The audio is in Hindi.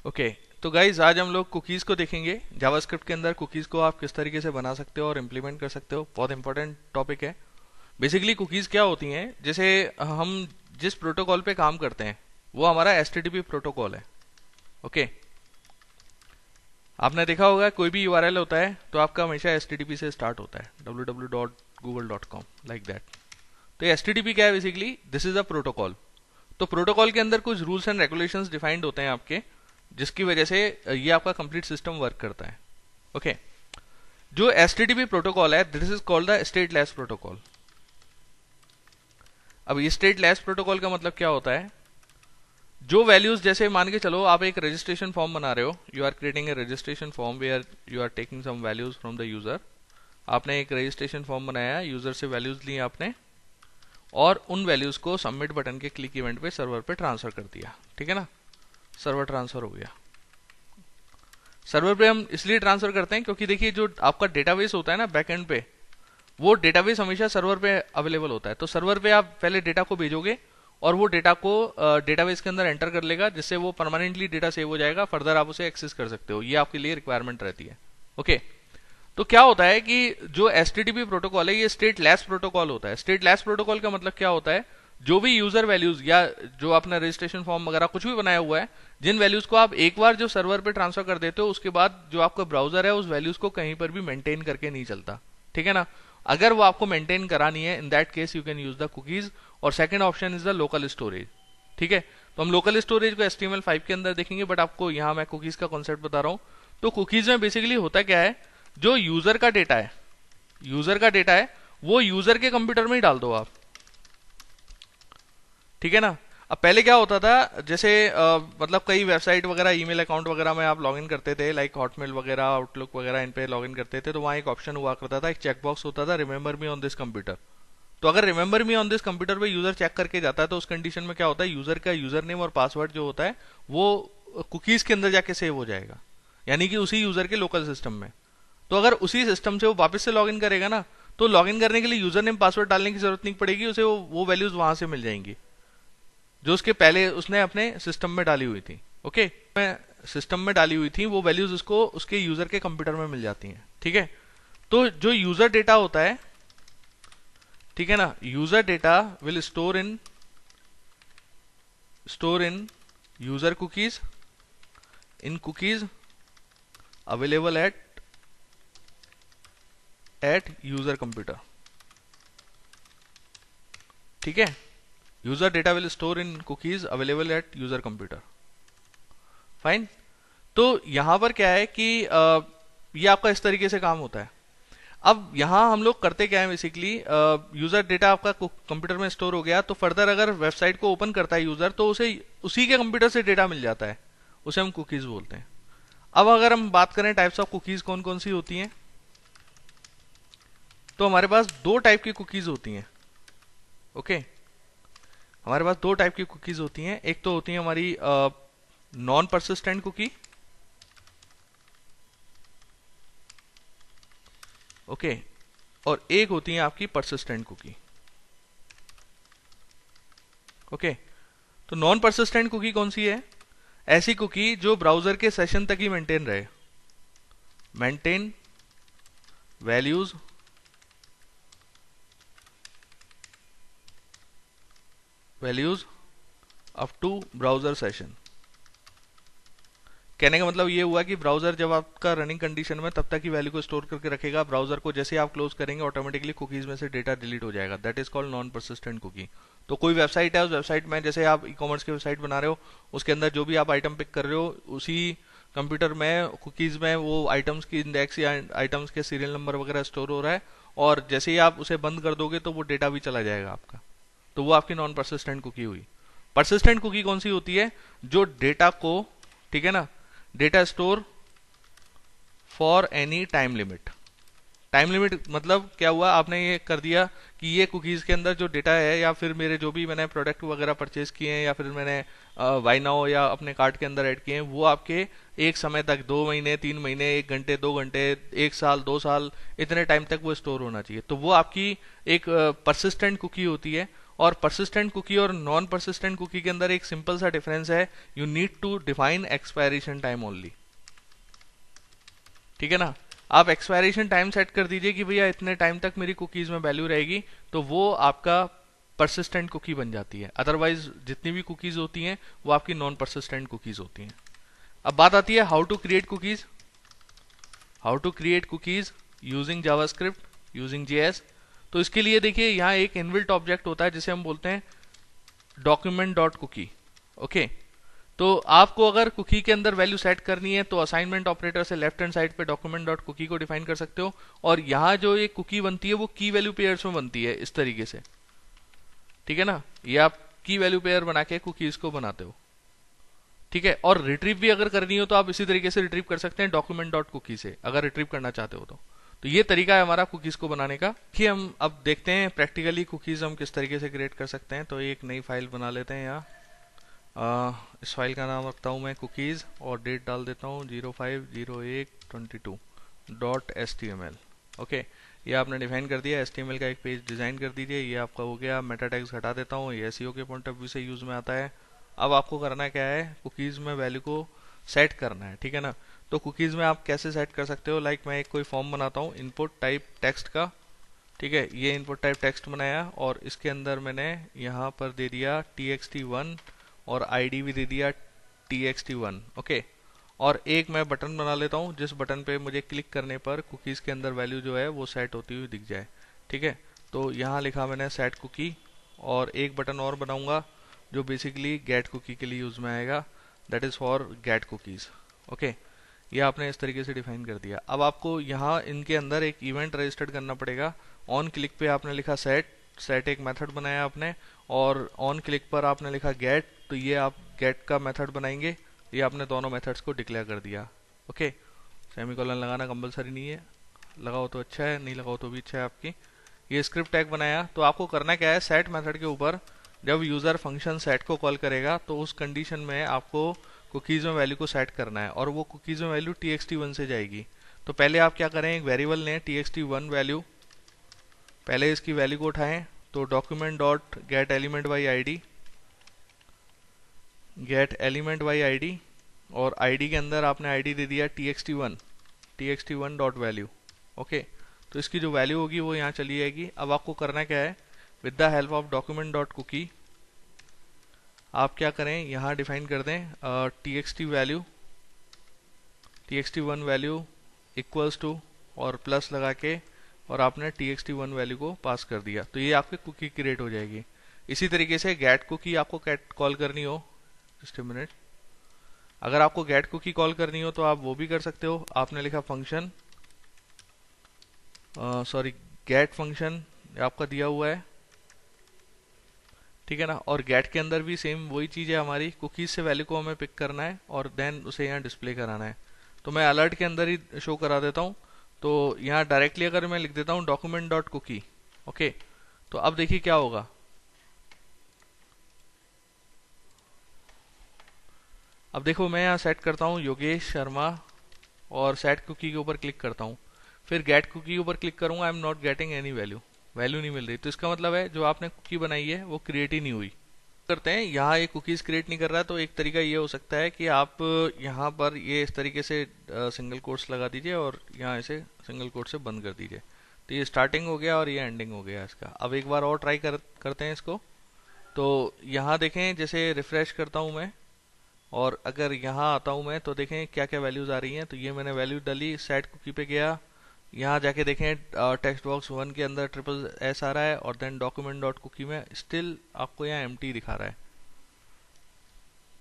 ओके तो गाइज आज हम लोग कुकीज़ को देखेंगे। जावास्क्रिप्ट के अंदर कुकीज़ को आप किस तरीके से बना सकते हो और इम्प्लीमेंट कर सकते हो, बहुत इंपॉर्टेंट टॉपिक है। बेसिकली कुकीज़ क्या होती हैं, जैसे हम जिस प्रोटोकॉल पे काम करते हैं वो हमारा एचटीटीपी प्रोटोकॉल है। ओके आपने देखा होगा कोई भी यूआरएल होता है तो आपका हमेशा एचटीटीपी से स्टार्ट होता है, www.google.com लाइक दैट। तो एचटीटीपी क्या है, basically this is a protocol. तो प्रोटोकॉल के अंदर कुछ रूल्स एंड रेगुलेशंस डिफाइंड होते हैं आपके, जिसकी वजह से ये आपका कंप्लीट सिस्टम वर्क करता है। ओके जो एचटीटीपी प्रोटोकॉल है this is called the stateless protocol. अब ये स्टेटलेस प्रोटोकॉल का मतलब क्या होता है, जो वैल्यूज जैसे मान के चलो आप एक रजिस्ट्रेशन फॉर्म बना रहे हो, you are creating a registration form where you are taking some values from the user. आपने एक रजिस्ट्रेशन फॉर्म बनाया, यूजर से वैल्यूज ली आपने और उन वैल्यूज को सबमिट बटन के क्लिक इवेंट पे सर्वर पे ट्रांसफर कर दिया। ठीक है ना, सर्वर ट्रांसफर हो गया। सर्वर पे हम इसलिए ट्रांसफर करते हैं क्योंकि देखिए जो आपका डेटाबेस होता है ना बैक एंड पे, वो डेटाबेस हमेशा सर्वर पे अवेलेबल होता है। तो सर्वर पे आप पहले डेटा को भेजोगे और वो डेटा को डेटाबेस के अंदर एंटर कर लेगा, जिससे वो परमानेंटली डेटा सेव हो जाएगा, फर्दर आप उसे एक्सेस कर सकते हो। ये आपके लिए रिक्वायरमेंट रहती है। ओके तो क्या होता है कि जो एचटीटीपी प्रोटोकॉल है ये स्टेटलेस प्रोटोकॉल होता है। स्टेटलेस प्रोटोकॉल का मतलब क्या होता है, जो भी यूजर वैल्यूज या जो आपने रजिस्ट्रेशन फॉर्म वगैरह कुछ भी बनाया हुआ है, जिन वैल्यूज को आप एक बार जो सर्वर पे ट्रांसफर कर देते हो उसके बाद जो आपका ब्राउजर है उस वैल्यूज को कहीं पर भी मेंटेन करके नहीं चलता। ठीक है ना, अगर वो आपको मेंटेन करानी है in that case you can use the cookies. और second option is the local storage. ठीक है, तो हम लोकल स्टोरेज को HTML5 के अंदर देखेंगे, बट आपको यहाँ मैं कुकीज का कॉन्सेप्ट बता रहा हूँ। तो कुकीज में बेसिकली होता क्या है, जो यूजर का डेटा है, यूजर का डेटा है वो यूजर के कंप्यूटर में ही डाल दो आप। ठीक है ना, अब पहले क्या होता था, जैसे मतलब कई वेबसाइट वगैरह ईमेल अकाउंट वगैरह में आप लॉगिन करते थे, लाइक हॉटमेल वगैरह आउटलुक वगैरह, इन पे लॉगिन करते थे तो वहाँ एक ऑप्शन हुआ करता था, एक चेकबॉक्स होता था, remember me on this computer. तो अगर remember me on this computer पे यूजर चेक करके जाता है तो उस कंडीशन में क्या होता है, यूजर का यूजर नेम और पासवर्ड जो होता है वो कुकीज के अंदर जाके सेव हो जाएगा, यानी कि उसी यूजर के लोकल सिस्टम में। तो अगर उसी सिस्टम से वो वापस से लॉगिन करेगा ना, तो लॉगिन करने के लिए यूजर नेम पासवर्ड डालने की जरूरत नहीं पड़ेगी उसे, वो वैल्यूज वहां से मिल जाएंगी जो उसके पहले उसने अपने सिस्टम में डाली हुई थी। ओके सिस्टम में डाली हुई थी वो वैल्यूज उसको उसके यूजर के कंप्यूटर में मिल जाती हैं। ठीक है, तो जो यूजर डेटा होता है, ठीक है ना, user data will store in user cookies, in cookies available at user computer. ठीक है, user data will store in cookies available at user computer. Fine, तो यहां पर क्या है कि ये आपका इस तरीके से काम होता है। अब यहां हम लोग करते क्या है, बेसिकली यूजर डेटा आपका कंप्यूटर में स्टोर हो गया, तो फर्दर अगर वेबसाइट को ओपन करता है यूजर तो उसे उसी के कंप्यूटर से डेटा मिल जाता है, उसे हम कुकीज बोलते हैं। अब अगर हम बात करें टाइप्स ऑफ कुकीज कौन कौन सी होती हैं, तो हमारे पास दो टाइप की कुकीज होती हैं। ओके हमारे पास दो टाइप की कुकीज होती हैं, एक तो होती है हमारी नॉन परसिस्टेंट कुकी। ओके और एक होती है आपकी परसिस्टेंट कुकी। ओके तो नॉन परसिस्टेंट कुकी कौन सी है, ऐसी कुकी जो ब्राउजर के सेशन तक ही मेंटेन रहे, maintain values up to browser session. कहने का मतलब ये हुआ कि ब्राउजर जब आपका रनिंग कंडीशन में तब तक ही वैल्यू को स्टोर करके रखेगा, ब्राउजर को जैसे आप क्लोज करेंगे ऑटोमेटिकली कुकीज में से डेटा डिलीट हो जाएगा। That is called non persistent cookie. तो कोई वेबसाइट है, उस वेबसाइट में जैसे आप ई कॉमर्स की वेबसाइट बना रहे हो, उसके अंदर जो भी आप आइटम पिक कर रहे हो उसी कंप्यूटर में कुकीज में वो आइटम्स की इंडेक्स या आइटम्स के सीरियल नंबर वगैरह स्टोर हो रहा है, और जैसे ही आप उसे बंद कर दोगे तो वो डेटा भी चला जाएगा आपका। तो वो आपकी नॉन परसिस्टेंट कुकी हुई। परसिस्टेंट कुकी कौन सी होती है, जो डेटा को, ठीक है ना, data store for any time limit. Time limit मतलब क्या हुआ, आपने ये कर दिया कि ये कुकीज के अंदर जो डेटा है, या फिर मेरे जो भी मैंने प्रोडक्ट वगैरह परचेज किए हैं, या फिर मैंने बाय नाउ या अपने कार्ट के अंदर ऐड किए हैं, वो आपके एक समय तक 2 महीने 3 महीने 1 घंटे 2 घंटे 1 साल 2 साल इतने टाइम तक वो स्टोर होना चाहिए। तो वो आपकी एक परसिस्टेंट कुकी होती है। और परसिस्टेंट कुकी और नॉन परसिस्टेंट कुकी के अंदर एक सिंपल सा डिफरेंस है, you need to define expiration time only. ठीक है ना, आप एक्सपायरेशन टाइम सेट कर दीजिए कि भैया इतने टाइम तक मेरी कुकीज में वैल्यू रहेगी, तो वो आपका परसिस्टेंट कुकी बन जाती है। अदरवाइज जितनी भी कुकीज होती हैं वो आपकी नॉन परसिस्टेंट कुकीज होती हैं। अब बात आती है how to create cookies. How to create cookies using JavaScript, using JS. तो इसके लिए देखिए यहाँ एक इनबिल्ट ऑब्जेक्ट होता है जिसे हम बोलते हैं डॉक्यूमेंट डॉट कुकी। ओके, तो आपको अगर कुकी के अंदर वैल्यू सेट करनी है तो असाइनमेंट ऑपरेटर से लेफ्ट हैंड साइड पे डॉक्यूमेंट डॉट कुकी को डिफाइन कर सकते हो, और यहाँ जो ये कुकी बनती है वो की वैल्यू पेयर्स में बनती है इस तरीके से। ठीक है ना, ये आप की वैल्यू पेयर बना के कुकीज को बनाते हो। ठीक है, और रिट्रीव भी अगर करनी हो तो आप इसी तरीके से रिट्रीव कर सकते हैं डॉक्यूमेंट डॉट कुकी से, अगर रिट्रीव करना चाहते हो तो ये तरीका है हमारा कुकीज को बनाने का। कि हम अब देखते हैं प्रैक्टिकली कुकीज हम किस तरीके से क्रिएट कर सकते हैं। तो एक नई फाइल बना लेते हैं यहाँ। इस फाइल का नाम रखता हूँ मैं कुकीज और डेट डाल देता हूँ 05/01/22.html। ओके, ये आपने डिफाइन कर दिया। HTML का एक पेज डिजाइन कर दीजिए। ये आपका हो गया। मेटा टैग्स हटा देता हूँ, ये SEO के पॉइंट ऑफ व्यू से यूज में आता है। अब आपको करना क्या है, कुकीज में वैल्यू को सेट करना है। ठीक है ना, तो कुकीज में आप कैसे सेट कर सकते हो, लाइक मैं एक कोई फॉर्म बनाता हूँ इनपुट टाइप टेक्स्ट का। ठीक है, ये इनपुट टाइप टेक्स्ट बनाया और इसके अंदर मैंने यहाँ पर दे दिया txt1 और आईडी भी दे दिया txt1। ओके, और एक मैं बटन बना लेता हूँ जिस बटन पे मुझे क्लिक करने पर कुकीज के अंदर वैल्यू जो है वो सेट होती हुई दिख जाए। ठीक है, तो यहाँ लिखा मैंने सेट कुकी, और एक बटन और बनाऊंगा जो बेसिकली गेट कुकी के लिए यूज में आएगा, that is for get cookies. Okay, ये आपने इस तरीके से डिफाइन कर दिया। अब आपको यहाँ इनके अंदर एक इवेंट रजिस्टर्ड करना पड़ेगा। ऑन क्लिक पे आपने लिखा सेट एक मेथड बनाया आपने, और ऑन क्लिक पर आपने लिखा गेट, तो ये आप गेट का मेथड बनाएंगे। ये आपने दोनों मेथड्स को डिक्लेयर कर दिया। ओके, सेमीकोलन लगाना कंपलसरी नहीं है, लगाओ तो अच्छा है, नहीं लगाओ तो भी अच्छा है आपकी। ये स्क्रिप्ट टैग बनाया, तो आपको करना क्या है, सेट मेथड के ऊपर जब यूजर फंक्शन सेट को कॉल करेगा तो उस कंडीशन में आपको कुकीज में वैल्यू को सेट करना है, और वो कुकीज में वैल्यू txt1 से जाएगी। तो पहले आप क्या करें, एक वेरिएबल लें txt1 वैल्यू, पहले इसकी वैल्यू को उठाएं। तो document dot gate element by ID, gate element by ID, और आईडी के अंदर आपने आईडी दे दिया txt1 डॉट वैल्यू। ओके, तो इसकी जो वैल्यू होगी वो यहाँ चली जाएगी। अब आपको करना क्या है, with the help of document dot cookie आप क्या करें, यहाँ डिफाइन कर दें txt1 वैल्यू इक्वल्स टू और प्लस लगा के, और आपने txt1 वैल्यू को पास कर दिया, तो ये आपकी कुकी क्रिएट हो जाएगी। इसी तरीके से गेट कुकी आपको कॉल करनी हो, जस्ट अ मिनट, अगर आपको गेट कुकी कॉल करनी हो तो आप वो भी कर सकते हो। आपने लिखा फंक्शन, सॉरी गेट फंक्शन आपका दिया हुआ है। ठीक है ना, और गेट के अंदर भी सेम वही चीज़ है हमारी, कुकीज से वैल्यू को हमें पिक करना है और देन उसे यहाँ डिस्प्ले कराना है। तो मैं अलर्ट के अंदर ही शो करा देता हूँ। तो यहाँ डायरेक्टली अगर मैं लिख देता हूँ डॉक्यूमेंट डॉट कुकी, ओके, तो अब देखिए क्या होगा। अब देखो मैं यहाँ सेट करता हूँ योगेश शर्मा, और सेट कुकी के ऊपर क्लिक करता हूँ, फिर गेट कुकी के ऊपर क्लिक करूंगा, I am not getting any value नहीं मिल रही। तो इसका मतलब है जो आपने कुकी बनाई है वो क्रिएट ही नहीं हुई। करते हैं, यहाँ ये कुकीज क्रिएट नहीं कर रहा, तो एक तरीका ये हो सकता है कि आप यहाँ पर ये इस तरीके से सिंगल कोट्स लगा दीजिए और यहाँ इसे सिंगल कोट से बंद कर दीजिए। तो ये स्टार्टिंग हो गया और ये एंडिंग हो गया इसका। अब एक बार और ट्राई करते हैं इसको। तो यहाँ देखें, जैसे रिफ्रेश करता हूँ मैं और अगर यहाँ आता हूँ मैं, तो देखें क्या क्या वैल्यूज आ रही हैं। तो ये मैंने वैल्यू डाली, सेट कुकी पे गया, यहाँ जाके देखें टेक्स्ट बॉक्स 1 के अंदर SSS आ रहा है, और देन डॉक्यूमेंट डॉट कुकी में स्टिल आपको यहाँ एम्प्टी दिखा रहा है।